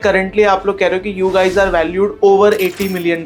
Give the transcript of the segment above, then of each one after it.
Currently आप लोग कह रहे हो कि you guys are valued over $80 million.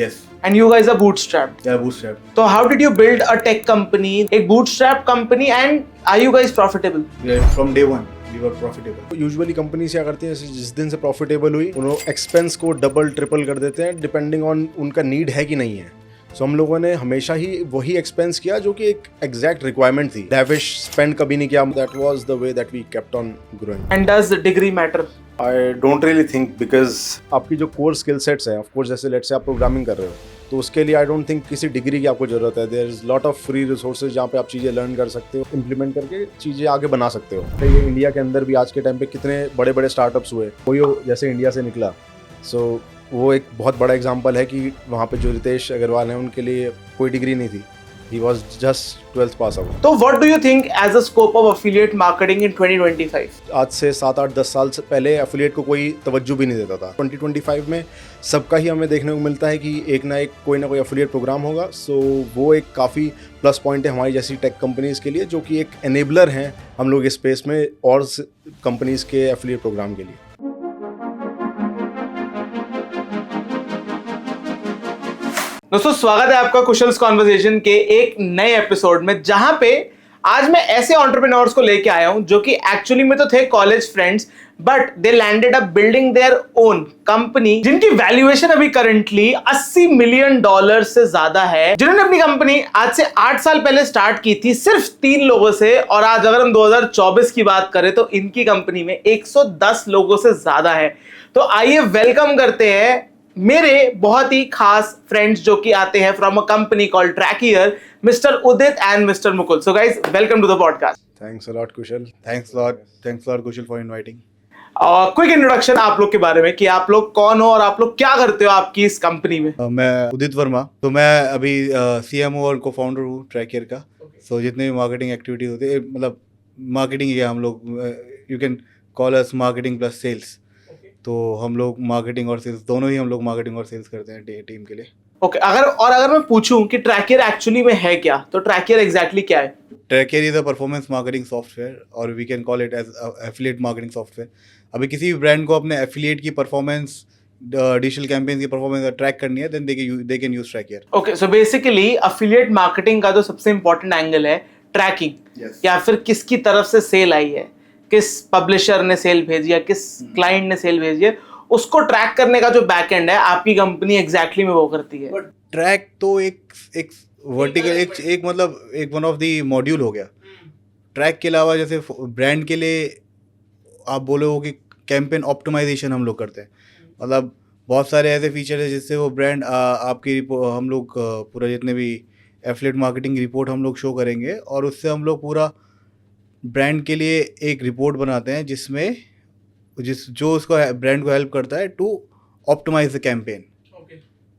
Yes. And you guys are bootstrapped. Yeah, bootstrap. So how did you build a tech company, a bootstrap company, and are you guys profitable? Yeah, from day one we were profitable. Usually company क्या करती है, जिस दिन से profitable हुई उन्होंने expense को double triple कर देते हैं डिपेंडिंग ऑन उनका नीड है कि नहीं है. सो हम लोगों ने हमेशा ही वही एक्सपेंस किया जो कि एक एग्जैक्ट रिक्वायरमेंट थी. लैविश स्पेंड कभी नहीं किया. That was the way that we kept on growing. And does degree matter? I don't really think because आपकी जो कोर स्किल सेट्स हैं, ऑफ कोर्स जैसे लेट्स से आप प्रोग्रामिंग कर रहे हो तो उसके लिए आई डोंट थिंक किसी डिग्री की आपको जरूरत है. There is lot of free resources जहाँ पे आप चीज़ें लर्न कर सकते हो, इम्प्लीमेंट करके चीज़ें आगे बना सकते हो. तो ये इंडिया के अंदर भी आज के टाइम पे कितने बड़े बड़े स्टार्टअप्स हुए, कोई जैसे इंडिया से निकला. सो वो एक बहुत बड़ा एग्जाम्पल है कि वहाँ पे जो रितेश अग्रवाल हैं उनके लिए कोई डिग्री नहीं थी. He was just 12th pass out. So what do you think as a scope of affiliate marketing in 2025? आज से 7-8-10 साल से पहले एफिलिएट को कोई तवज्जो भी नहीं देता था. 2025 में सबका ही हमें देखने को मिलता है कि एक ना एक कोई ना कोई एफिलिएट प्रोग्राम होगा. सो वो एक काफ़ी प्लस पॉइंट है हमारी जैसी टेक कंपनीज के लिए, जो कि एक एनेबलर हैं हम लोग इस स्पेस में और कंपनीज के एफिलिएट प्रोग्राम के लिए. दोस्तों स्वागत है आपका कुशल्स कॉन्वर्सेशन के एक नए एपिसोड में, जहां पे आज मैं ऐसे एंटरप्रेन्योर्स को लेके आया हूं जो कि एक्चुअली में तो थे college friends, but they landed up building their own company, जिनकी वैल्यूएशन अभी करंटली $80 मिलियन से ज्यादा है, जिन्होंने अपनी कंपनी आज से 8 साल पहले स्टार्ट की थी सिर्फ 3 लोगों से, और आज अगर हम 2024 की बात करें तो इनकी कंपनी में 110 लोगों से ज्यादा है. तो आइए वेलकम करते हैं मेरे बहुत ही खास फ्रेंड्स जो कि आते हैं from a company called Trackier, Mr Udit and Mr Mukul. So guys, welcome to the podcast. Thanks a lot Kushal. Thanks a lot Kushal for inviting. Quick introduction आप लोग के बारे में कि आप लोग कौन हो और आप लोग क्या करते हो आपकी इस कंपनी में. मैं उदित वर्मा. तो मैं अभी CMO और को-फाउंडर हूँ ट्रैकियर का. सो जितने भी मार्केटिंग एक्टिविटीज होती है, मतलब मार्केटिंग ही है हम लोग. You can call us marketing plus sales. तो हम लोग मार्केटिंग और सेल्स दोनों ही हम लोग मार्केटिंग और सेल्स करते हैं टीम के लिए. ओके, अगर मैं पूछूं कि ट्रैकियर एक्चुअली में है क्या, तो ट्रैकियर एग्जैक्टली क्या है? Trackier is a performance marketing software, और we can call it as affiliate marketing software. अभी किसी भी ब्रांड को अपने एफिलिएट की परफॉर्मेंस, डिजिटल कैंपेन की परफॉर्मेंस ट्रैक करनी है, then they can use Trackier. Okay, so basically affiliate marketing का जो सबसे इंपॉर्टेंट एंगल है ट्रैकिंग. Yes. या फिर किसकी तरफ से सेल आई है, किस पब्लिशर ने सेल भेजी है, किस क्लाइंट ने सेल भेजी है, उसको ट्रैक करने का जो बैक एंड है आपकी कंपनी एग्जैक्टली में वो करती है. बट ट्रैक तो एक वर्टिकल एक मतलब एक वन ऑफ द मॉड्यूल हो गया. ट्रैक के अलावा जैसे ब्रांड के लिए आप बोले हो कि कैंपेन ऑप्टिमाइजेशन हम लोग करते हैं. मतलब बहुत सारे ऐसे फीचर है जिससे वो ब्रांड आपकी हम लोग पूरा जितने भी एफिलिएट मार्केटिंग रिपोर्ट हम लोग शो करेंगे, और उससे हम लोग पूरा ब्रांड के लिए एक रिपोर्ट बनाते हैं जिसमें जो उसको ब्रांड को हेल्प करता है टू ऑप्टिमाइज द कैंपेन.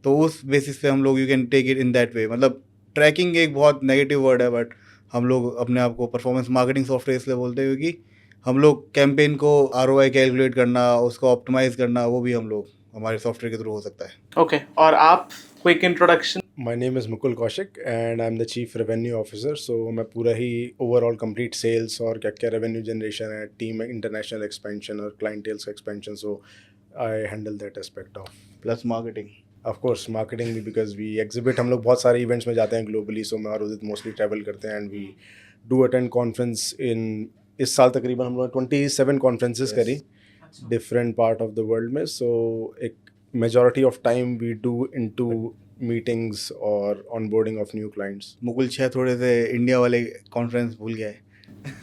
तो उस बेसिस पे हम लोग you can take it in that way. मतलब ट्रैकिंग एक बहुत नेगेटिव वर्ड है, बट हम लोग अपने आप को परफॉर्मेंस मार्केटिंग सॉफ्टवेयर इसलिए बोलते हैं क्योंकि हम लोग कैंपेन को ROI कैलकुलेट करना, उसको ऑप्टिमाइज करना, वो भी हम लोग हमारे सॉफ्टवेयर के थ्रू हो सकता है. ओके, और आप quick introduction. My name is Mukul Kaushik and I'm the Chief Revenue Officer. So मैं पूरा ही ओवरऑल कंप्लीट सेल्स और क्या क्या रेवेन्यू जनरेशन है, टीम इंटरनेशनल एक्सपेंशन और क्लाइंटेल्स का expansion. So I handle that aspect of plus marketing. Of course marketing भी, because we exhibit, हम लोग बहुत सारे इवेंट्स में जाते हैं ग्लोबली. सो मैं और उदित मोस्टली ट्रैवल करते हैं and we do attend conference. In इस साल तकरीबन हम लोग 27 कॉन्फ्रेंसेस करी different part of the world में. सो एक majority of time we do into meetings और onboarding of new clients. Mukul शायद थोड़े से इंडिया वाले कॉन्फ्रेंस भूल गया है.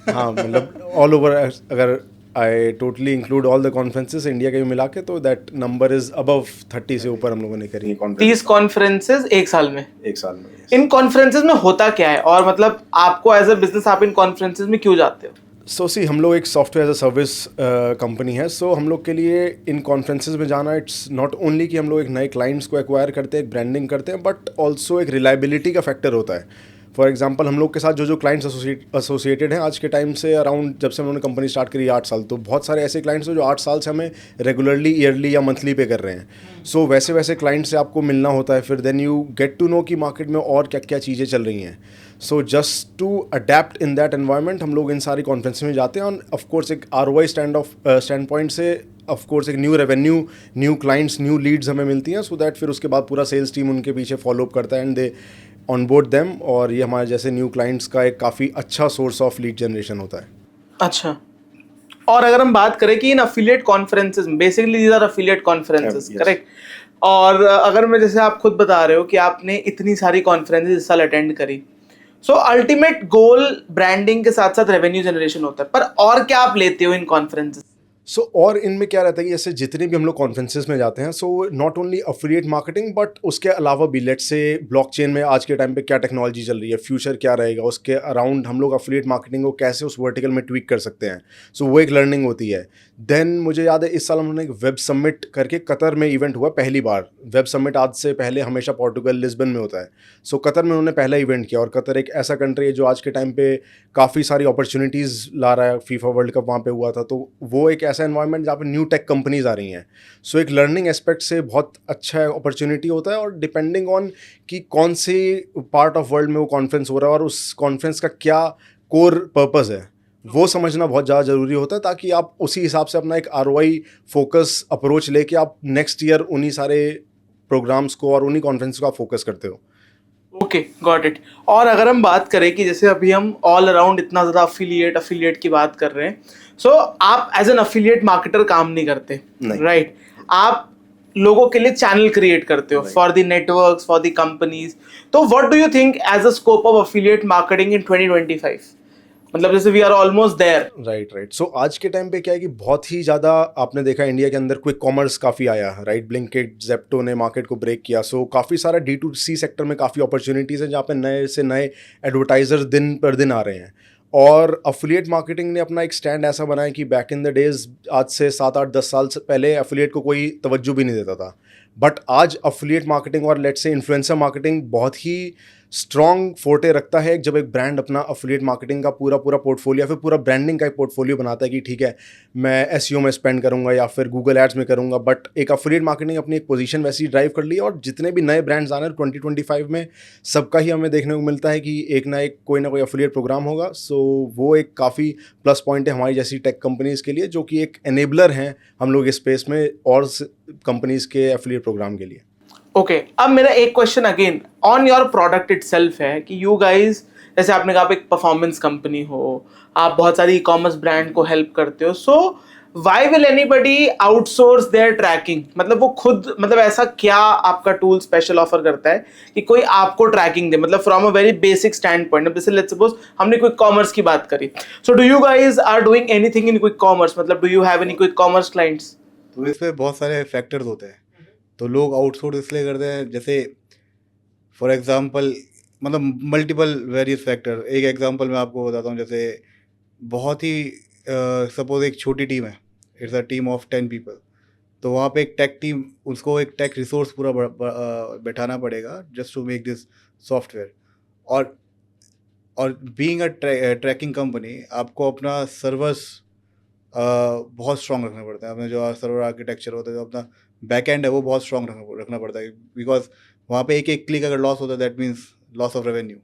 हाँ, मतलब ऑल ओवर अगर I totally include all the conferences India के भी मिला के, तो दैट नंबर इज अबव 30 से ऊपर हम लोगों ने करी. 30 कॉन्फ्रेंसेस एक साल में. एक साल में. इन कॉन्फ्रेंसेस में होता क्या है, और मतलब आपको एज अ बिजनेस आप इन कॉन्फ्रेंसेस में क्यों जाते हो? सो सी, हम लोग एक software as a service company है. सो हम लोग के लिए इन कॉन्फ्रेंसेस में जाना, इट्स नॉट ओनली कि हम लोग एक नए क्लाइंट्स को एक्वायर करते हैं, एक ब्रांडिंग करते हैं, बट ऑल्सो एक रिलायबिलिटी का फैक्टर होता है. फॉर एग्जांपल हम लोग के साथ जो क्लाइंट्स एसोसिएटेड हैं आज के टाइम से अराउंड जब से उन्होंने कंपनी स्टार्ट करी 8 साल, तो बहुत सारे ऐसे क्लाइंट्स हैं जो 8 साल से हमें रेगुलरली ईयरली या मंथली पे कर रहे हैं। सो वैसे क्लाइंट से आपको मिलना होता है, फिर then you get to know कि मार्केट में और क्या क्या चीज़ें चल रही हैं। So just to adapt in that environment हम लोग इन सारी कॉन्फ्रेंस में जाते हैं। और ऑफकोर्स एक ROI स्टैंड पॉइंट से ऑफकोर्स एक new revenue, new clients, new leads हमें मिलती हैं, सो दैट फिर उसके बाद पूरा सेल्स टीम उनके पीछे फॉलो अप करता है and they on board them, और ये हमारे जैसे न्यू क्लाइंट्स का एक काफ़ी अच्छा सोर्स ऑफ लीड जनरेशन होता है। अच्छा, और अगर हम बात करें कि इन affiliate conferences, basically these are affiliate conferences, Yes. Correct? और अगर मैं, जैसे आप खुद बता रहे हो कि आपने इतनी सारी कॉन्फ्रेंसेस इस साल अटेंड करी, सो अल्टीमेट गोल ब्रांडिंग के साथ साथ रेवेन्यू जनरेशन होता है, पर और क्या आप लेते हो इन कॉन्फ्रेंसेस? सो और इनमें क्या रहता है कि जैसे जितने भी हम लोग कॉन्फ्रेंसेस में जाते हैं, so not only affiliate marketing but उसके अलावा भी लेट्स से ब्लॉकचेन में आज के टाइम पे क्या टेक्नोलॉजी चल रही है, फ्यूचर क्या रहेगा, उसके अराउंड हम लोग अफिलिएट मार्केटिंग को कैसे उस वर्टिकल में ट्वीक कर सकते हैं। सो वो एक लर्निंग होती है। देन मुझे याद है इस साल हमने एक वेब समिट करके कतर में इवेंट हुआ पहली बार। वेब समिट आज से पहले हमेशा पोर्टुगल लिस्बन में होता है। सो कतर में उन्होंने पहला इवेंट किया, और कतर एक ऐसा कंट्री है जो आज के टाइम पे काफ़ी सारी अपॉर्चुनिटीज़ ला रहा है। फीफा वर्ल्ड कप वहाँ पे हुआ था, तो वो एक ऐसा एनवायरनमेंट जहाँ पे न्यू टेक कंपनीज आ रही हैं। सो एक लर्निंग एस्पेक्ट से बहुत अच्छा अपॉर्चुनिटी होता है, और डिपेंडिंग ऑन कि कौन सी पार्ट ऑफ वर्ल्ड में वो कॉन्फ्रेंस हो रहा है और उस कॉन्फ्रेंस का क्या कोर पर्पज़ है, वो समझना बहुत ज़्यादा ज़रूरी होता है, ताकि आप उसी हिसाब से अपना एक ROI फोकस अप्रोच लेके आप नेक्स्ट ईयर उन्हीं सारे प्रोग्राम्स को और उन्हीं कॉन्फ्रेंस को आप फोकस करते हो। Okay, got it. और अगर हम बात करें कि जैसे अभी हम ऑल अराउंड इतना ज़्यादा अफिलिएट की बात कर रहे हैं, सो आप एज एन अफिलिएट मार्केटर काम नहीं करते, नहीं। राइट? आप लोगों के लिए चैनल क्रिएट करते हो for the networks, for the companies. तो what do you think as a scope of affiliate marketing in 2025? मतलब जैसे we are almost there. Right. So आज के टाइम पे क्या है कि बहुत ही ज़्यादा आपने देखा इंडिया के अंदर क्विक कॉमर्स काफ़ी आया, राइट? ब्लिंकिट, जेप्टो ने मार्केट को ब्रेक किया। सो काफ़ी सारा D2C सेक्टर में काफ़ी अपॉर्चुनिटीज़ हैं जहाँ पे नए से नए एडवर्टाइजर दिन पर दिन आ रहे हैं। और अफिलिएट मार्केटिंग ने अपना एक स्टैंड ऐसा बनाया कि बैक इन द डेज, आज से 7-8-10 साल से पहले अफिलिएट को कोई तवज्जो भी नहीं देता था, बट आज अफिलिएट मार्केटिंग और लेट्स से इन्फ्लुएंसर मार्केटिंग बहुत ही स्ट्रॉन्ग फोर्टे रखता है जब एक ब्रांड अपना अफिलिएट मार्केटिंग का पूरा पोर्टफोलियो, फिर पूरा ब्रांडिंग का एक पोर्टफोलियो बनाता है कि ठीक है मैं SEO में स्पेंड करूंगा या फिर गूगल एड्स में करूंगा, बट एक अफिलिएट मार्केटिंग अपनी एक पोजीशन वैसी ड्राइव कर ली है। और जितने भी नए ब्रांड्स आने 2025 में सबका ही हमें देखने को मिलता है कि एक ना एक कोई ना कोई अफिलिएट प्रोग्राम होगा। सो वो एक काफ़ी प्लस पॉइंट है हमारी जैसी टेक कंपनीज़ के लिए, जो कि एक एनेबलर हैं हम लोग इस स्पेस में और कंपनीज़ के एफिलिएट प्रोग्राम के लिए। ओके, अब मेरा एक question again on your product itself है कि यू गाइज, जैसे आपने कहा आप एक परफॉर्मेंस कंपनी हो, आप बहुत सारी ई कॉमर्स ब्रांड को हेल्प करते हो, so why will anybody outsource their tracking? मतलब वो खुद, मतलब ऐसा क्या आपका टूल स्पेशल ऑफर करता है कि कोई आपको ट्रैकिंग दे? मतलब from a very basic standpoint, जैसे लेट्स सपोज हमने क्विक कॉमर्स की बात करी, so do you guys are doing anything in quick commerce? मतलब do you have any quick commerce clients? तो इस पे बहुत सारे फैक्टर्स होते हैं, तो लोग आउटसोर्स इसलिए करते हैं, जैसे फॉर एग्जांपल मतलब मल्टीपल वेरियस फैक्टर। एक एग्जांपल मैं आपको बताता हूँ, जैसे बहुत ही सपोज एक छोटी टीम है, it's a team of 10 people, तो वहाँ पे एक टेक टीम, उसको एक टेक रिसोर्स पूरा बैठाना पड़ेगा just to make this software. और बीइंग अ ट्रैकिंग कंपनी, आपको अपना सर्वर्स बहुत स्ट्रॉन्ग रखना पड़ता है। अपना जो सर्वर आर्किटेक्चर होता है, जो अपना बैकएंड है, वो बहुत स्ट्रॉन्ग रखना पड़ता है, बिकॉज वहाँ पे एक क्लिक अगर लॉस होता है that means loss of revenue.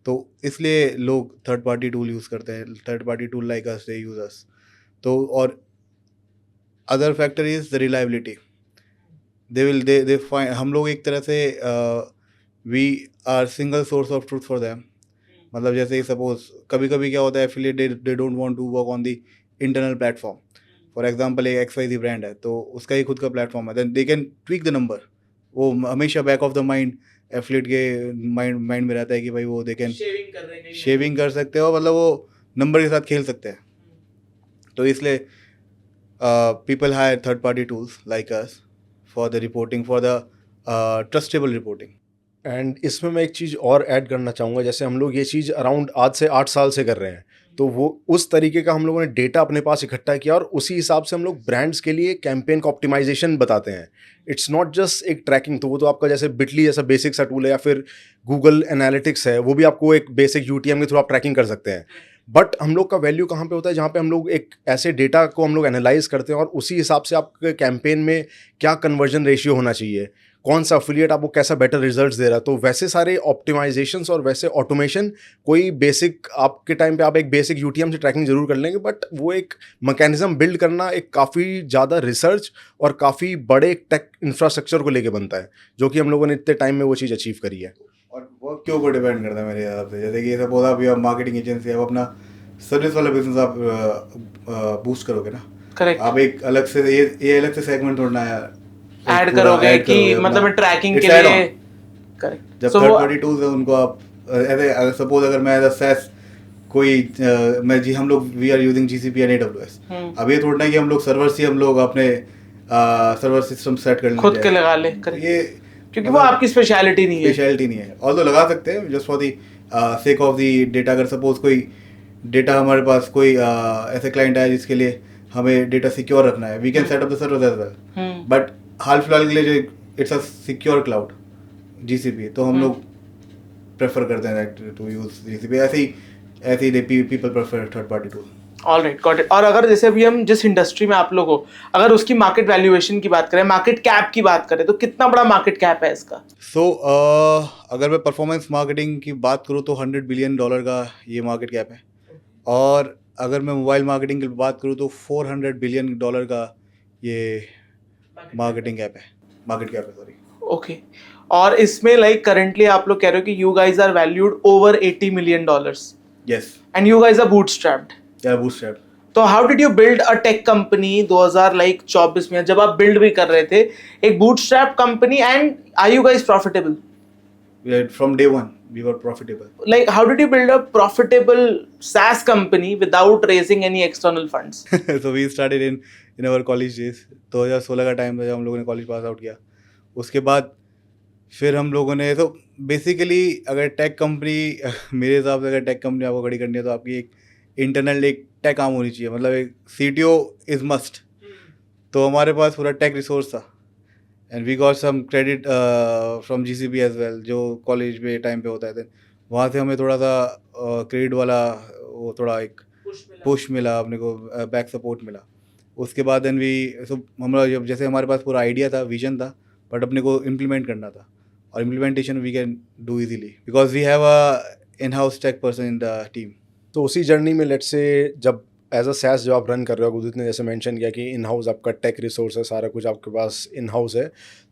तो इसलिए लोग थर्ड पार्टी टूल यूज़ करते हैं, third party tool like us, they use us. तो और other factor is the reliability. They find, हम लोग एक तरह से we are single source of truth for them. मतलब जैसे सपोज कभी कभी क्या होता है, affiliate they don't want to work on the internal platform. For example एक XYZ ब्रांड है, तो उसका ही खुद का प्लेटफॉर्म है, then they can tweak the number. वो हमेशा back of the mind affiliate के माइंड में रहता है कि भाई वो दे कैन शेविंग कर सकते हो, मतलब वो नंबर के साथ खेल सकते हैं। तो इसलिए people hire third party tools like us for the reporting, for the trustable reporting. And इसमें मैं एक चीज़ और ऐड करना चाहूँगा, जैसे हम लोग ये चीज़ अराउंड आज से 8 साल से कर रहे हैं, तो वो उस तरीके का हम लोगों ने डेटा अपने पास इकट्ठा किया और उसी हिसाब से हम लोग ब्रांड्स के लिए कैंपेन का ऑप्टिमाइजेशन बताते हैं. इट्स नॉट जस्ट एक ट्रैकिंग, तो वो तो आपका जैसे बिटली जैसा बेसिक सा टूल है या फिर गूगल एनालिटिक्स है, वो भी आपको एक बेसिक यूटीएम के थ्रू आप ट्रैकिंग कर सकते हैं. बट हम लोग का वैल्यू कहाँ पे होता है, जहाँ पे हम लोग एक ऐसे डेटा को हम लोग एनालाइज करते हैं और उसी हिसाब से आपके कैंपेन में क्या कन्वर्जन रेशियो होना चाहिए, कौन सा अफिलिएट आपको कैसा बेटर रिजल्ट्स दे रहा है. तो वैसे सारे ऑप्टिमाइजेशंस और वैसे ऑटोमेशन कोई बेसिक आपके टाइम पे आप एक बेसिक यूटीएम से ट्रैकिंग जरूर कर लेंगे, बट वो एक मैकेनिज्म बिल्ड करना एक काफ़ी ज़्यादा रिसर्च और काफ़ी बड़े टेक इंफ्रास्ट्रक्चर को लेके बनता है, जो कि हम लोगों ने इतने टाइम में वो चीज़ अचीव करी है. और वर्क के ऊपर डिपेंड करता है मेरे हिसाब से. जैसे कि सपोज आप मार्केटिंग एजेंसी है, आप अपना सर्विस वाला बिजनेस आप बूस्ट करोगे ना. करेक्ट. आप एक अलग से ये अलग से सेगमेंट ढूंढना है, ऐड करोगे कि मतलब मैं ट्रैकिंग के लिए. करेक्ट. जब थर्ड पार्टी टूल्स है उनको आप ऐसे सपोज अगर मैं एज अ SaaS कोई मैं जी हम लोग we are using GCP and AWS. अब ये थोड़ा ना कि हम लोग सर्वर से हम लोग अपने सर्वर सिस्टम सेट कर लें खुद के लगा ले. ये क्योंकि वो आपकी स्पेशलिटी नहीं है. ऑल्दो लगा सकते हैं just for the sake of the data. अगर सपोज कोई डेटा हमारे पास कोई ऐसे क्लाइंट है जिसके लिए हमें डेटा सिक्योर रखना है, we can set up the server as well. But हाल फिलहाल के लिए जो it's a secure cloud GCP, तो हम लोग प्रेफर करते हैं टू यूज GCP. ऐसे ही people prefer third party tool. Alright, got it. और अगर जैसे अभी हम जिस इंडस्ट्री में आप लोग हो, अगर उसकी मार्केट वैल्यूएशन की बात करें, मार्केट कैप की बात करें, तो कितना बड़ा मार्केट कैप है इसका? सो अगर मैं परफॉर्मेंस मार्केटिंग की बात करूँ तो $100 बिलियन का ये मार्केट कैप है. और अगर मैं मोबाइल मार्केटिंग की बात करूँ तो $400 बिलियन का ये मार्केट कैप है. सॉरी. ओके. और इसमें लाइक करंटली आप लोग कह रहे हो कि you guys are valued over $80 million. Yes. And you guys are bootstrapped. Bootstrap. तो how did you build a tech company 2024 में, जब आप बिल्ड भी कर रहे थे एक bootstrap company, and are you guys profitable? From day one we were profitable. Like how did you build a profitable SaaS company without raising any external funds? So we started in our college days. 2016 का time था जब हम लोगों ने college pass out किया. उसके बाद फिर हम लोगों ने तो बेसिकली अगर टेक कंपनी मेरे हिसाब से अगर टेक कंपनी आपको खड़ी करनी है तो आपकी एक इंटरनल एक टेक आर्म होनी चाहिए. मतलब एक CTO इज मस्ट. तो हमारे पास पूरा टेक रिसोर्स था and we got some credit from GCP as well, जो कॉलेज में टाइम पे होता है. वहाँ से हमें थोड़ा सा क्रेडिट वाला वो थोड़ा एक पुश मिला, अपने को बैक सपोर्ट मिला. उसके बाद देन वी हमारा जैसे हमारे पास पूरा आइडिया था, विजन था, बट अपने को इम्प्लीमेंट करना था. और implementation we can do easily because we have a in house tech person in the team. तो उसी जर्नी में लेट्स से जब एज अ SaaS जो आप रन कर रहे हो, उदित ने जैसे मेंशन किया कि इन हाउस आपका टेक रिसोर्स है, सारा कुछ आपके पास इन हाउस है,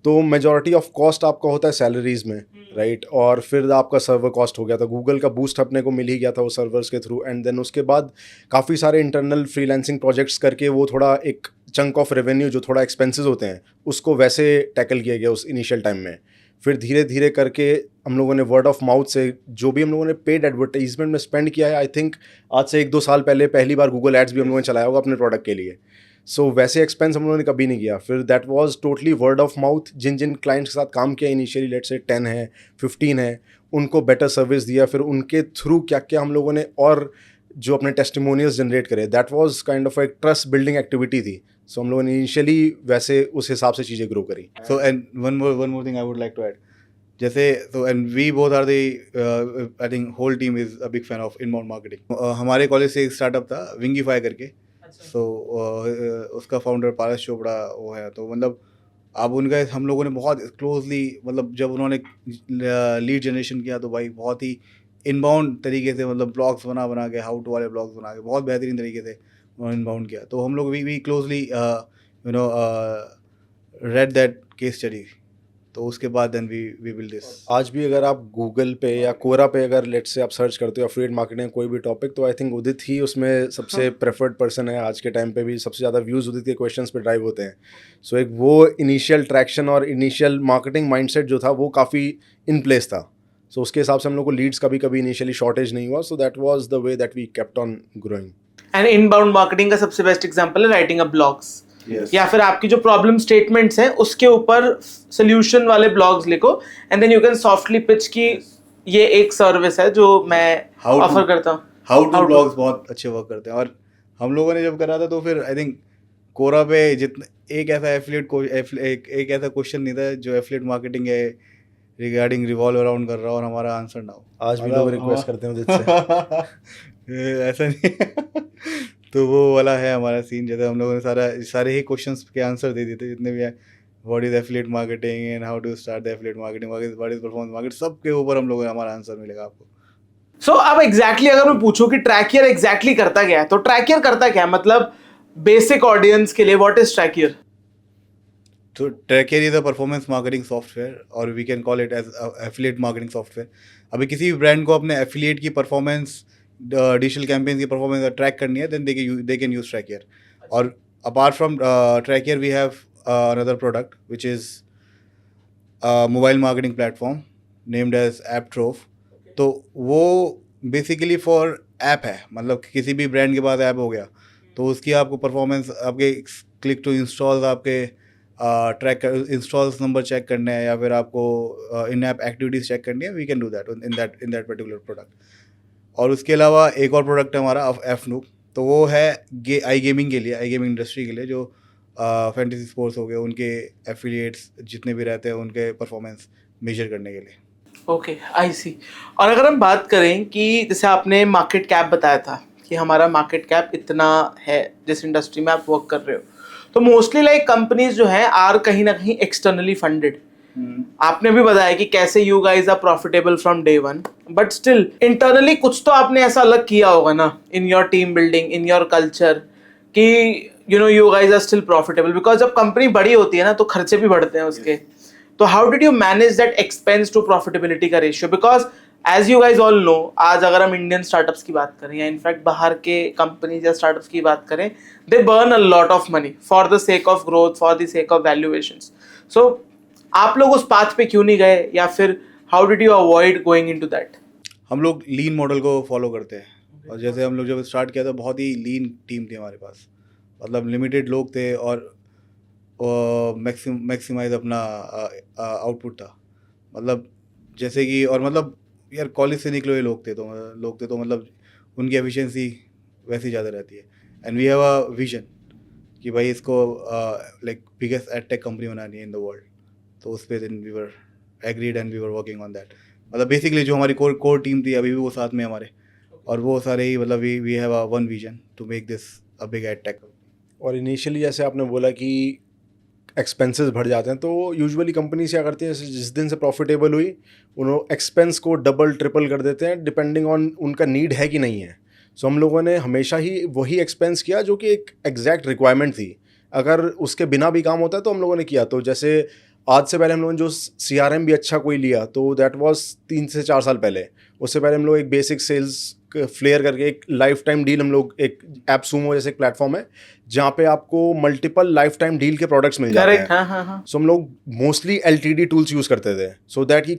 तो मेजॉरिटी ऑफ कॉस्ट आपका होता है सैलरीज में, राइट. और फिर आपका सर्वर कॉस्ट हो गया था, गूगल का बूस्ट अपने को मिल ही गया था वो सर्वर्स के थ्रू. एंड देन उसके बाद काफ़ी सारे इंटरनल फ्रीलांसिंग प्रोजेक्ट्स करके वो थोड़ा एक चंक ऑफ रेवेन्यू जो थोड़ा एक्सपेंसेस होते हैं उसको वैसे टैकल किया गया उस इनिशियल टाइम में. फिर धीरे धीरे करके हम लोगों ने वर्ड ऑफ माउथ से जो भी हम लोगों ने पेड एडवर्टाइजमेंट में स्पेंड किया है, आई थिंक आज से 1-2 साल पहले पहली बार गूगल एड्स भी हम लोगों ने चलाया होगा अपने प्रोडक्ट के लिए. सो वैसे एक्सपेंस हम लोगों ने कभी नहीं किया. फिर that was totally word of mouth. जिन जिन क्लाइंट्स के साथ काम किया इनिशियली, लेट्स से 10 है 15 है, उनको बेटर सर्विस दिया. फिर उनके थ्रू क्या क्या हम लोगों ने और जो अपने टेस्टिमोनियल्स जनरेट करे, दैट वाज काइंड ऑफ एक ट्रस्ट बिल्डिंग एक्टिविटी थी. सो हम लोगों ने इनिशियली वैसे उस हिसाब से चीज़ें ग्रो करी. So and one more thing I would like to add. जैसे तो and we both are the I think whole team is a big fan of inbound marketing. हमारे कॉलेज से एक स्टार्टअप था विंगीफाई करके. सो उसका फाउंडर पारस चोपड़ा वो है. तो मतलब अब उनका हम लोगों ने बहुत क्लोजली, मतलब जब उन्होंने लीड जनरेशन किया तो भाई बहुत ही इनबाउंड तरीके से, मतलब ब्लॉग्स बना के, हाउ टू वाले ब्लॉग्स बना के बहुत बेहतरीन तरीके से उन्होंने इनबाउंड किया. तो हम लोग we closely read that case study. तो उसके बाद देन वी बिल्ड दिस. आज भी अगर आप गूगल पे या कोरा पे अगर लेट्स से आप सर्च करते हो एफिलिएट मार्केटिंग कोई भी टॉपिक, तो आई थिंक उदित ही उसमें सबसे प्रेफर्ड पर्सन है. आज के टाइम पे भी सबसे ज़्यादा व्यूज़ उदित के क्वेश्चंस पे ड्राइव होते हैं. सो एक वो इनिशियल ट्रैक्शन और इनिशियल मार्केटिंग माइंडसेट जो था वो काफ़ी इन प्लेस था. सो उसके हिसाब से हम लोग को लीड्स का भी कभी इनिशियली शॉर्टेज नहीं हुआ. So that was the way that we kept on growing. And inbound marketing का सबसे बेस्ट एग्जांपल है राइटिंग अ ब्लॉग्स. Yes. या फिर आपकी जो प्रॉब्लम स्टेटमेंट्स हैं उसके ऊपर सोल्यूशन वाले ब्लॉग्स लिखो and then you can softly pitch कि ये एक सर्विस है जो मैं ऑफर करता हूँ. How to How to- blogs बहुत अच्छे वर्क करते हैं। और हम लोगों ने जब करा था तो फिर आई थिंक कोरा पे जितना एक ऐसा एफिलिएट को एक ऐसा क्वेश्चन नहीं था जो एफिलिएट मार्केटिंग है रिगार्डिंग रिवॉल्व अराउंड कर रहा हो और हमारा आंसर ना हो। आज भी लोग रिक्वेस्ट करते हैं मुझसे। ऐसा नहीं तो वो वाला है हमारा सीन। जैसे हम लोगों ने सारे ही क्वेश्चंस के आंसर दे दिए थे जितने भी है। What is affiliate marketing and how to start the affiliate marketing, what is performance market, सब के ऊपर हम लोगों ने हमारा आंसर मिलेगा आपको। सो अब एग्जैक्टली अगर मैं पूछूं कि ट्रैकियर एग्जैक्टली करता क्या है, तो ट्रैकियर करता क्या है, मतलब बेसिक ऑडियंस के लिए what is Trackier? So Tracker is a performance marketing software or we can call it as affiliate marketing software. अभी किसी भी ब्रांड को अपने एफिलिएट की परफॉर्मेंस, डिजिटल कैंपेन की परफॉर्मेंस ट्रैक करनी है, then they can use Trackier. और apart from Trackier we have another product which is mobile marketing platform named as Apptrove. तो वो बेसिकली फॉर ऐप है, मतलब किसी भी ब्रांड के पास ऐप हो गया तो उसकी आपको परफॉर्मेंस, आपके क्लिक टू इंस्टॉल्स, आपके ट्रैक इंस्टॉल्स नंबर चेक करने हैं या फिर आपको इन ऐप एक्टिविटीज़ चेक करनी है, we can do that in that particular product. और उसके अलावा एक और प्रोडक्ट है हमारा एफनूक, तो वो है आई गेमिंग के लिए, आई गेमिंग इंडस्ट्री के लिए, जो फैंटेसी स्पोर्ट्स हो गए उनके एफिलिएट्स जितने भी रहते हैं उनके परफॉर्मेंस मेजर करने के लिए। ओके, आई सी। और अगर हम बात करें कि जैसे आपने मार्केट कैप बताया था कि हमारा मार्केट कैप इतना है जिस इंडस्ट्री में आप वर्क कर रहे हो, तो मोस्टली लाइक कंपनीज जो हैं आर कहीं ना कहीं एक्सटर्नली फंडेड। आपने भी बताया कि कैसे you guys are profitable from day one, but still internally कुछ तो आपने ऐसा अलग किया होगा ना in your team building, in your culture, कि you know you guys are still profitable. Because जब कंपनी बड़ी होती है ना तो खर्चे भी बढ़ते हैं उसके। तो how did you manage that expense to profitability का ratio? Because as you guys all know, आज अगर हम इंडियन स्टार्टअप्स की बात करें या इनफैक्ट बाहर के कंपनीज या स्टार्टअप्स की बात करें, they burn a lot of money for the sake of growth, for the sake of valuations. So आप लोग उस पाथ पे क्यों नहीं गए, या फिर how did you avoid going into that? हम लोग लीन मॉडल को फॉलो करते हैं। और जैसे हम लोग जब स्टार्ट किया था बहुत ही लीन टीम थी हमारे पास, मतलब लिमिटेड लोग थे और मैक्सिमाइज अपना आउटपुट था। मतलब जैसे कि, और मतलब यार कॉलेज से निकले हुए लोग थे तो मतलब उनकी एफिशिएंसी वैसी ज़्यादा रहती है। And we have a vision कि भाई इसको लाइक बिगेस्ट एडटेक कंपनी बनानी है इन द वर्ल्ड। तो उस पर then we were agreed and we were working on that. मतलब बेसिकली जो हमारी कोर टीम थी अभी भी वो साथ में हमारे, और वो सारे ही मतलब we have a one vision to make this a big edtech. और इनिशियली जैसे आपने बोला कि एक्सपेंसेस बढ़ जाते हैं, तो यूजुअली कंपनी क्या करती है, जिस दिन से प्रॉफिटेबल हुई उन्होंने एक्सपेंस को डबल ट्रिपल कर देते हैं डिपेंडिंग ऑन उनका नीड है कि नहीं है। सो हम लोगों ने हमेशा ही वही एक्सपेंस किया जो कि एक एग्जैक्ट रिक्वायरमेंट थी। अगर उसके बिना भी काम होता है तो हम लोगों ने किया। तो जैसे आज से पहले हम लोगों ने जो CRM भी अच्छा कोई लिया तो दैट वाज 3 से 4 साल पहले। उससे पहले हम लोग एक बेसिक सेल्स फ्लेयर करके एक लाइफ टाइम डील, हम लोग एक ऐप सूमो जैसे एक प्लेटफॉर्म है जहाँ पे आपको मल्टीपल लाइफ टाइम डील के प्रोडक्ट्स मिल जाते हैं। हाँ। सो हम लोग मोस्टली LTD टूल्स यूज़ करते थे सो दैट कि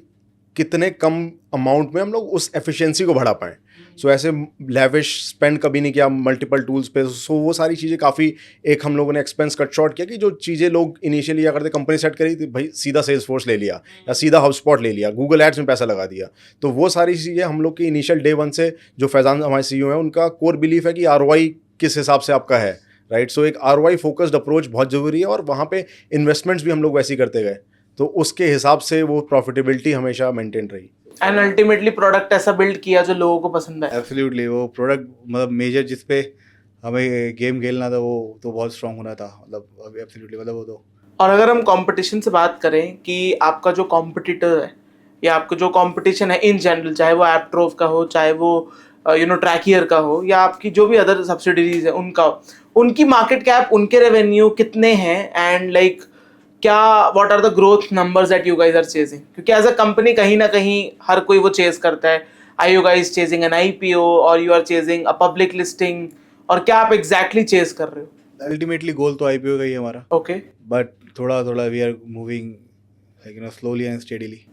कितने कम अमाउंट में हम लोग उस एफिशिएंसी को बढ़ा पाएँ। सो ऐसे लेविश स्पेंड कभी नहीं किया मल्टीपल टूल्स पे। सो वो सारी चीज़ें काफ़ी, एक हम लोगों ने एक्सपेंस कट शॉर्ट किया कि जो चीज़ें लोग इनिशियली क्या करते, कंपनी सेट करी थी भाई सीधा सेल्सफोर्स ले लिया या सीधा HubSpot ले लिया, गूगल एड्स में पैसा लगा दिया। तो वो सारी चीज़ें हम लोग की इनिशियल डे वन से, जो फैजान हमारे CEO हैं उनका कोर बिलीफ है कि ROI किस हिसाब से आपका है, राइट। सो एक ROI फोकस्ड अप्रोच बहुत ज़रूरी है और वहाँ पे इन्वेस्टमेंट्स भी हम लोग वैसे ही करते गए। तो उसके हिसाब से वो प्रॉफिटेबिलिटी हमेशा मेंटेन रही। एंड अल्टीमेटली प्रोडक्ट ऐसा बिल्ड किया जो लोगों को पसंद है। एब्सोल्युटली, वो प्रोडक्ट मतलब मेजर जिस पे हमें गेम खेलना था वो तो बहुत स्ट्रांग होना था, मतलब एब्सोल्युटली, मतलब वो तो। और अगर हम कंपटीशन से बात करें कि आपका जो कॉम्पिटिटर है या आपका जो कंपटीशन है इन जनरल, चाहे वो एपट्रोव का हो, चाहे वो ट्रैकियर का हो, या आपकी जो भी अदर सब्सिडरीज है उनका, उनकी मार्केट कैप, उनके रेवेन्यू कितने हैं, एंड लाइक क्या what are the growth numbers that you guys are chasing? क्योंकि एज अ कंपनी कहीं ना कहीं हर कोई वो चेज करता है। I you guys chasing an IPO और you are chasing a public listing, और क्या आप एग्जैक्टली चेज कर रहे हो? अल्टीमेटली गोल तो IPO का ही है हमारा, ओके, बट थोड़ा थोड़ा we are moving like slowly and steadily.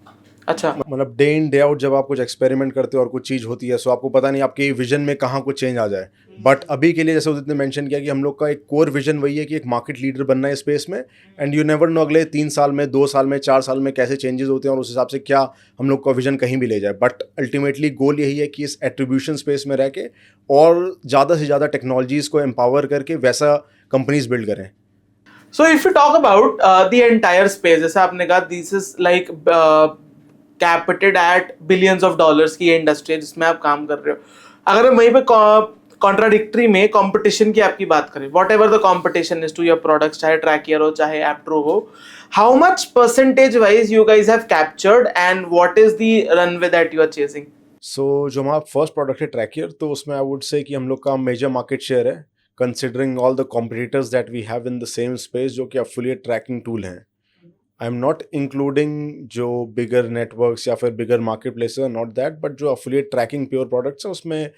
अच्छा। मतलब डे इन डे आउट जब आप कुछ एक्सपेरिमेंट करते हो और कुछ चीज़ होती है, सो आपको पता नहीं आपके विजन में कहाँ कुछ चेंज आ जाए। बट अभी के लिए जैसे उदित ने मेंशन किया कि हम लोग का एक कोर विजन वही है कि एक मार्केट लीडर बनना है स्पेस में, एंड यू नेवर नो अगले 3 साल में, 2 साल में, 4 साल में कैसे चेंजेस होते हैं और उस हिसाब से क्या हम लोग का विजन कहीं भी ले जाए। बट अल्टीमेटली गोल यही है कि इस एट्रीब्यूशन स्पेस में रह के और ज़्यादा से ज़्यादा टेक्नोलॉजीज़ को एम्पावर करके वैसा कंपनीज बिल्ड करें। So if you talk about the entire space, जैसे आपने कहा this is like capited at billions of dollars की ये इंडस्ट्री है जिसमें आप काम कर रहे हो। अगर हम वहीं पे कॉन्ट्राडिक्टरी में कंपटीशन की आपकी बात करें, whatever the competition is to your products, चाहे ट्रैकियर हो चाहे एप्ट्रो हो, how much percentage wise you guys have captured and what is the runway that you are chasing? So जो हमारा फर्स्ट प्रोडक्ट है ट्रैकियर, तो उसमें आई वुड से कि हम लोग का मेजर मार्केट शेयर है considering all the competitors that we have in the same space जो कि एफिलिएट ट्रैकिंग टूल हैं। आई एम नॉट इंक्लूडिंग जो बिगर नेटवर्क्स या फिर बिगर market places, not that, but जो एफिलिएट ट्रैकिंग प्योर प्रोडक्ट्स है उसमें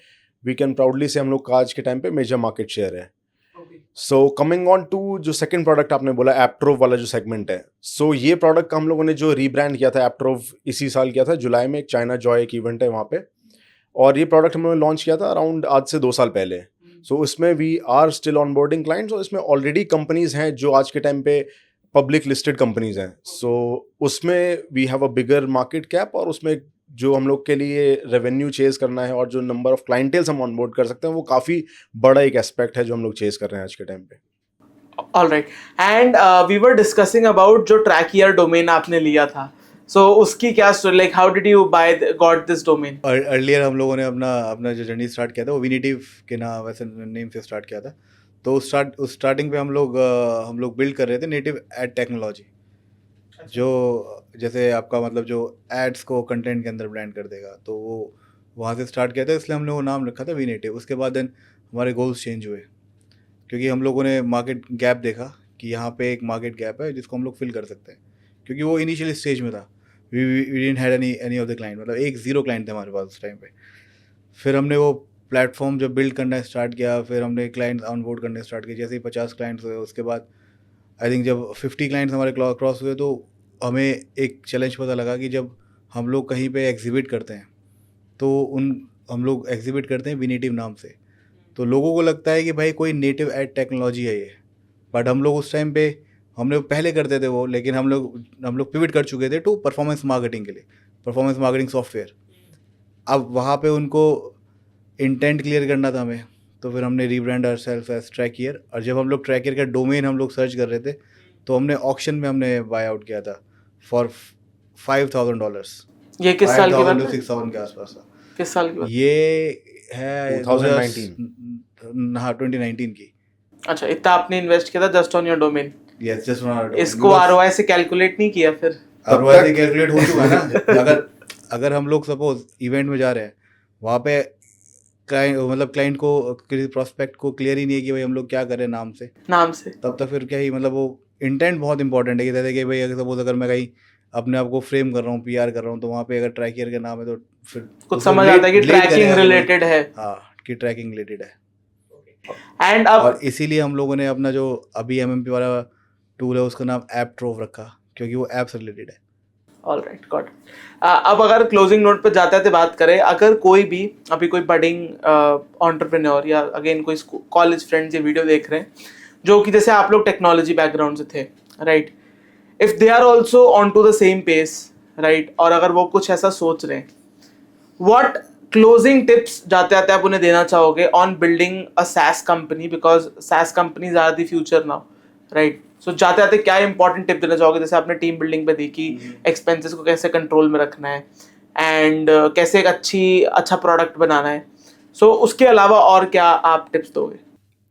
वी कैन प्राउडली से हम लोग का आज के टाइम पे मेजर मार्केट शेयर है। सो कमिंग ऑन टू जो सेकंड प्रोडक्ट आपने बोला एप्ट्रोव वाला जो सेगमेंट है, सो ये प्रोडक्ट हम लोगों ने जो रीब्रांड किया था एप्ट्रोव इसी साल किया था जुलाई में, एक चाइना जॉय एक इवेंट है वहाँ पे, और ये प्रोडक्ट हमने लॉन्च किया था अराउंड आज से 2 साल पहले। सो इसमें we are still onboarding clients और इसमें ऑलरेडी कंपनीज हैं जो आज के टाइम पे पब्लिक लिस्टेड कंपनीज हैं। सो उसमें we have a bigger market cap और उसमें जो हम लोग के लिए रेवेन्यू चेज करना है और जो नंबर ऑफ क्लाइंटेल्स हम ऑनबोर्ड कर सकते हैं वो काफ़ी बड़ा एक एस्पेक्ट है जो हम लोग चेज कर रहे हैं आज के टाइम पे। All right, and we were discussing about जो ट्रैकियर डोमेन आपने लिया था, सो उसकी क्या story, like how did you buy got this domain? Earlier हम लोगों ने अपना अपना जो जर्नी स्टार्ट किया था वो विनिटिव के नाम वैसे नेम से स्टार्ट किया था। तो उस स्टार्टिंग पे हम लोग बिल्ड कर रहे थे नेटिव एड टेक्नोलॉजी, जो जैसे आपका मतलब जो एड्स को कंटेंट के अंदर ब्लेंड कर देगा, तो वो वहाँ से स्टार्ट किया था, इसलिए हमने वो नाम रखा था विनेटिव। उसके बाद देन हमारे गोल्स चेंज हुए क्योंकि हम लोगों ने मार्केट गैप देखा कि यहाँ पे एक मार्केट गैप है जिसको हम लोग फिल कर सकते हैं, क्योंकि वो इनिशियल स्टेज में था। We didn't had any of the client, मतलब एक ज़ीरो क्लाइंट थे हमारे पास उस टाइम पे। फिर हमने वो प्लेटफॉर्म जब बिल्ड करना स्टार्ट किया, फिर हमने क्लाइंट्स ऑनबोर्ड करने स्टार्ट किए। जैसे ही 50 क्लाइंट्स हुए उसके बाद आई थिंक जब 50 क्लाइंट्स हमारे क्रॉस हुए तो हमें एक चैलेंज पता लगा कि जब हम लोग कहीं पे एग्जिबिट करते हैं तो हम लोग एग्जिबिट करते हैं विनेटिव नाम से, तो लोगों को लगता है कि भाई कोई नेटिव एड टेक्नोलॉजी है ये। बट हम लोग उस टाइम पे हमने पहले करते थे वो, लेकिन हम लोग पिवट कर चुके थे टू परफॉर्मेंस मार्केटिंग के लिए, परफॉर्मेंस मार्केटिंग सॉफ्टवेयर। अब वहाँ पे उनको इंटेंट क्लियर करना था हमें, तो फिर हमने रीब्रांड आवरसेल्फ एज ट्रैकियर। और जब हम लोग ट्रैकियर का डोमेन हम लोग सर्च कर रहे थे तो हमने ऑक्शन में हमने बाय आउट किया था फॉर $5,000। ये किस साल की बात 5,000 to है? 6,000 के आसपास था। किस साल की बात? ये है 2019। हाँ 2019 की। अच्छा, इतना आपने इन्वेस्ट किया था just on your domain? Yes, just इसको आरओआई से कैलकुलेट नहीं किया फिर? आरओआई से कैलकुलेट हो चुका है ना। अगर हम लोग सपोज इवेंट में जा रहे हैं, वहाँ पे क्लाइंट को प्रोस्पेक्ट को क्लियर ही नहीं है कि भाई हम लोग क्या करें नाम से, तब तक फिर क्या ही मतलब वो इंटेंट बहुत इंपॉर्टेंट है कि जैसे कि भाई अगर सपोज अगर मैं कहीं अपने आप को फ्रेम कर रहा हूँ, पीआर कर रहा हूँ, तो वहाँ पे अगर ट्रैकियर का नाम है तो फिर कुछ समझ आता है कि ट्रैकिंग रिलेटेड है। हाँ, कि ट्रैकिंग रिलेटेड है। एंड अब और इसीलिए हम लोगों ने अपना जो अभी एमएमपी वाला टूल है उसका नाम एप्ट्रोव रखा, क्योंकि वो ऐप से रिलेटेड है। All right, got. अब अगर क्लोजिंग नोट पे जाते थे बात करें, अगर कोई भी अभी कोई बडिंग एंटरप्रेन्योर या अगेन कोई कॉलेज फ्रेंड्स ये वीडियो देख रहे हैं जो कि जैसे आप लोग टेक्नोलॉजी बैकग्राउंड से थे, right, if they are also on to the same pace, right, और अगर वो कुछ ऐसा सोच रहे हैं, व्हाट क्लोजिंग टिप्स जाते आते आप उन्हें देना चाहोगे on building a SaaS company, because SaaS companies are the future now, right? So जाते आते क्या इंपॉर्टेंट टिप देना चाहोगे? जैसे आपने टीम बिल्डिंग पे दी कि एक्सपेंसेस को कैसे कंट्रोल में रखना है एंड कैसे एक अच्छा प्रोडक्ट बनाना है, सो उसके अलावा और क्या आप टिप्स दोगे?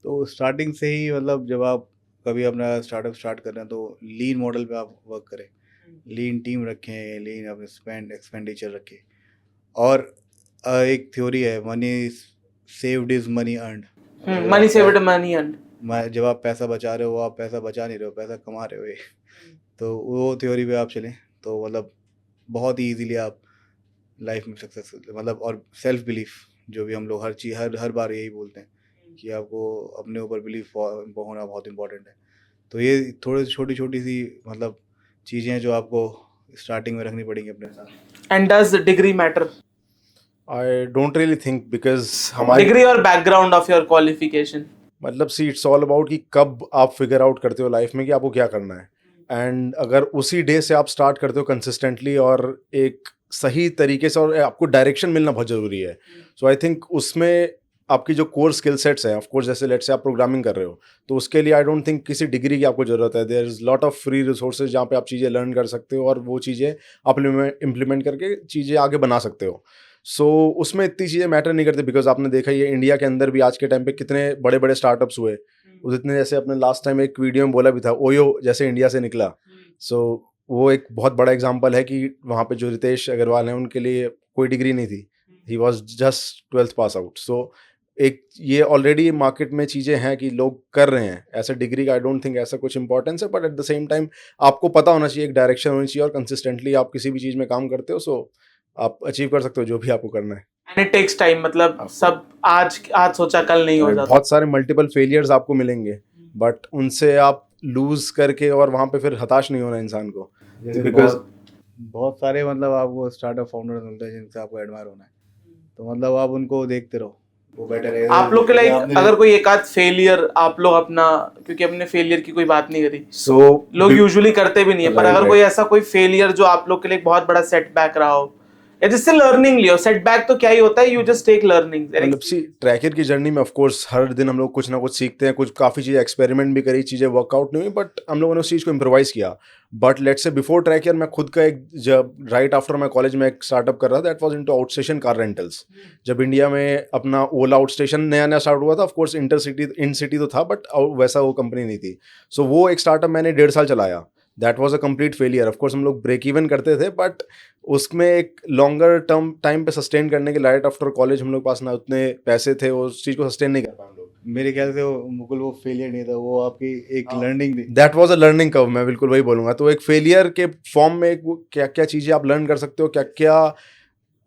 तो स्टार्टिंग से ही मतलब जब आप कभी अपना स्टार्टअप स्टार्ट कर रहे हैं तो लीन मॉडल पे आप वर्क करें, लीन टीम रखें, लीन अपने एक्सपेंडिचर रखें। और एक थ्योरी है, money saved is money earned. Money saved money earned. जब आप पैसा बचा रहे हो आप पैसा बचा नहीं रहे हो, पैसा कमा रहे हो ये। तो वो थ्योरी पे आप चलें तो मतलब बहुत ही ईजीली आप लाइफ में सक्सेसफुल, मतलब और सेल्फ बिलीफ जो भी हम लोग हर बार यही बोलते हैं कि आपको अपने ऊपर बिलीफ होना बहुत इंपॉर्टेंट है। तो ये थोड़ी छोटी छोटी सी मतलब चीज़ें हैं जो आपको स्टार्टिंग में रखनी पड़ेंगी अपने साथ। And does degree matter? I don't really think because हमारी डिग्री और बैकग्राउंड ऑफ योर क्वालिफिकेशन? मतलब सी इट्स ऑल अबाउट कि कब आप फिगर आउट करते हो लाइफ में कि आपको क्या करना है, एंड अगर उसी डे से आप स्टार्ट करते हो कंसिस्टेंटली और एक सही तरीके से, और आपको डायरेक्शन मिलना बहुत ज़रूरी है। सो आई थिंक उसमें आपकी जो कोर स्किल सेट्स हैं, ऑफ कोर्स जैसे लेट्स से आप प्रोग्रामिंग कर रहे हो तो उसके लिए आई डोंट थिंक किसी डिग्री की आपको ज़रूरत है। There is lot of free resources जहाँ पे आप चीज़ें लर्न कर सकते हो और वो चीज़ें आप इम्प्लीमेंट करके चीज़ें आगे बना सकते हो। सो उसमें इतनी चीज़ें मैटर नहीं करती, बिकॉज आपने देखा ही है इंडिया के अंदर भी आज के टाइम पे कितने बड़े बड़े स्टार्टअप्स हुए। जितने जैसे अपने लास्ट टाइम एक वीडियो में बोला भी था, ओयो जैसे इंडिया से निकला। सो वो एक बहुत बड़ा एग्जांपल है कि वहाँ पे जो रितेश अग्रवाल हैं उनके लिए कोई डिग्री नहीं थी, he was just 12th pass out. So एक ये ऑलरेडी मार्केट में चीज़ें हैं कि लोग कर रहे हैं, ऐसा डिग्री का आई डोंट थिंक ऐसा कुछ इंपॉर्टेंस है, but at the same time आपको पता होना चाहिए, एक डायरेक्शन होनी चाहिए और कंसिस्टेंटली आप किसी भी चीज़ में काम करते हो सो आप अचीव कर सकते हो जो भी आपको करना है। एंड इट टेक्स टाइम, मतलब सब आज सोचा कल नहीं हो जाता। बहुत सारे मल्टीपल फेलियर्स आपको मिलेंगे, बट उनसे आप लूज करके और वहाँ पे फिर हताश नहीं होना इंसान को, बिकॉज बहुत सारे मतलब आपको स्टार्टअप फाउंडर्स मिलते हैं जिनसे आपको एडमायर होना है, तो मतलब आप उनको देखते रहो, वो बेटर है। आप लोग के लाइक अगर कोई एक आध फेलियर आप लोग अपना, क्योंकि हमने फेलियर की कोई बात नहीं करी, सो लोग यूजुअली करते भी नहीं है, पर Right, अगर कोई ऐसा कोई फेलियर जो आप लोग के लिए एक बहुत बड़ा सेटबैक रहा हो, या जिससे लर्निंग लियो, सेटबैक तो क्या ही होता है, यू जस्ट टेक लर्निंग। मतलब सी ट्रैकर की जर्नी में ऑफ कोर्स हर दिन हम लोग कुछ ना कुछ सीखते हैं, कुछ काफ़ी चीज़ें एक्सपेरिमेंट भी करी, चीज़ें वर्कआउट नहीं हुई, बट हम लोगों ने उस चीज़ को इम्प्रोवाइज किया। But let's say before tracker मैं खुद का एक, जब राइट आफ्टर मैं कॉलेज में एक स्टार्टअप कर रहा था, that was into outstation car rentals. जब इंडिया में अपना ओला आउटस्टेशन नया नया स्टार्ट हुआ था, ऑफ कोर्स इन सिटी तो था, बट वैसा वो कंपनी नहीं थी। सो वो एक स्टार्टअप मैंने 1.5 साल चलाया, that was a complete failure. Of course हम लोग ब्रेक इवन करते थे, बट उसमें एक लॉन्गर टर्म टाइम पे सस्टेन करने के राइट आफ्टर कॉलेज हम लोग पास ना उतने पैसे थे, उस चीज़ को सस्टेन नहीं कर पाए हम लोग। मेरे ख्याल से वो मुकुल वो फेलियर नहीं था, वो आपकी एक लर्निंग थी। That was a learning curve, मैं बिल्कुल वही बोलूँगा। तो एक फेलियर के फॉर्म में क्या क्या चीज़ें आप लर्न कर सकते हो, क्या क्या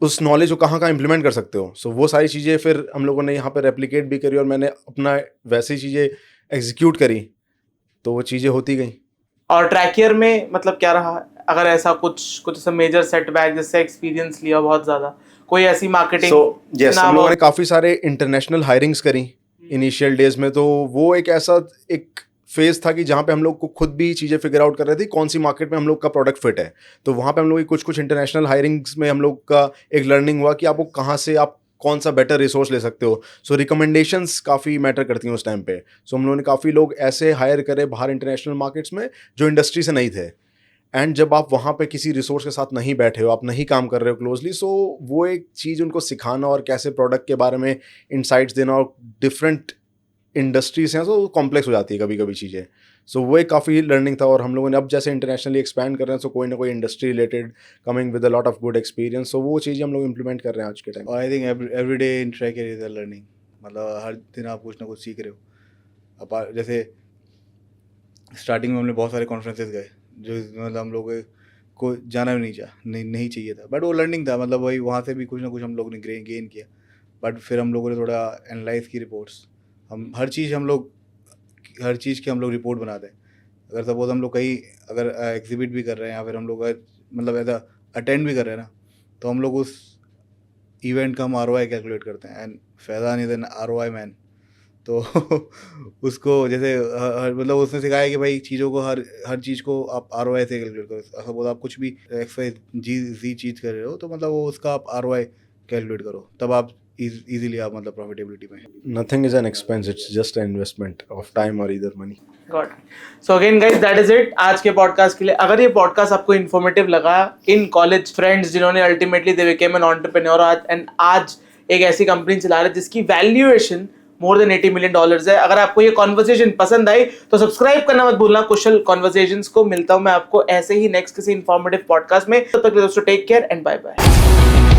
उस नॉलेज को कहाँ कहाँ इंप्लीमेंट कर सकते हो। सो वो सारी चीज़ें फिर हम लोगों ने यहाँ पे रेप्लिकेट भी करी और मैंने अपना वैसी चीज़ें एग्जीक्यूट करी, तो वो चीज़ें होती गई। और ट्रैकियर में मतलब क्या रहा, अगर ऐसा कुछ ऐसा मेजर सेटबैक जिससे एक्सपीरियंस लिया बहुत ज्यादा, कोई ऐसी मार्केटिंग? सो यस, हम लोगों ने काफ़ी सारे इंटरनेशनल हायरिंग्स करी इनिशियल डेज में। तो वो एक ऐसा एक फेज था कि जहाँ पे हम लोग को खुद भी चीज़ें फिगर आउट कर रहे थे कौन सी मार्केट में हम लोग का प्रोडक्ट फिट है। तो वहाँ पे हम लोग की कुछ इंटरनेशनल हायरिंग्स में हम लोग का एक लर्निंग हुआ कि आपको कहाँ से आप कौन सा बेटर रिसोर्स ले सकते हो। सो रिकमेंडेशंस काफ़ी मैटर करती हैं उस टाइम पे। सो हम लोगों ने काफ़ी लोग ऐसे हायर करे बाहर इंटरनेशनल मार्केट्स में जो इंडस्ट्री से नहीं थे। एंड जब आप वहाँ पे किसी रिसोर्स के साथ नहीं बैठे हो, आप नहीं काम कर रहे हो क्लोजली, सो वो एक चीज़ उनको सिखाना और कैसे प्रोडक्ट के बारे में इंसाइट्स देना, और डिफरेंट इंडस्ट्रीज हैं तो कॉम्प्लेक्स हो जाती है कभी कभी चीज़ें। सो वो एक काफ़ी लर्निंग था। और हम लोगों ने अब जैसे इंटरनेशनली एक्सपैंड कर रहे हैं, सो कोई ना कोई industry related coming with a lot of good experience, so वो चीज़ें हम लोग इंप्लीमेंट कर रहे हैं आज के टाइम। और I think every day in tracker is a learning, मतलब हर दिन आप कुछ ना कुछ सीख रहे हो। अब जैसे स्टार्टिंग में हमने बहुत सारे कॉन्फ्रेंसेस गए जो मतलब हम लोग को जाना भी नहीं चाहिए था, बट वो लर्निंग था। मतलब वही वहाँ से भी कुछ ना कुछ हम लोग ने गेन किया। बट फिर हम लोगों ने थोड़ा एनालाइज की रिपोर्ट्स, हम हर चीज़ की हम लोग रिपोर्ट बनाते हैं। अगर सपोज हम लोग कहीं अगर एग्जिबिट भी कर रहे हैं या फिर हम लोग मतलब ऐसा अटेंड भी कर रहे हैं ना, तो हम लोग उस इवेंट का हम ROI कैलकुलेट करते हैं। And Faizan is an ROI man. तो उसको जैसे मतलब उसने सिखाया है कि भाई चीज़ों को हर चीज़ को आप ROI से कैलकुलेट करो। सपोज आप कुछ भी XYZ चीज़ कर रहे हो, तो मतलब वो उसका आप ROI कैलकुलेट करो, तब आप इजीली आप मतलब प्रॉफिटेबिलिटी में। Nothing is an expense, it's just an investment of time or either money. Got it. So again guys, that is it आज के पॉडकास्ट के लिए। अगर ये पॉडकास्ट आपको इन्फॉर्मेटिव लगा, इन कॉलेज फ्रेंड्स जिन्होंने ultimately they became an entrepreneur आज एक ऐसी कंपनी चला रहे जिसकी वैल्यूएशन मोर देन $80 million है। अगर आपको ये कॉन्वर्सेशन पसंद आई तो सब्सक्राइब करना मत भूलना कुशल कॉन्वर्सेशंस को। मिलता हूं मैं आपको ऐसे ही नेक्स्ट किसी इन्फॉर्मेटिव पॉडकास्ट में। तब तक दोस्तों take care and bye bye.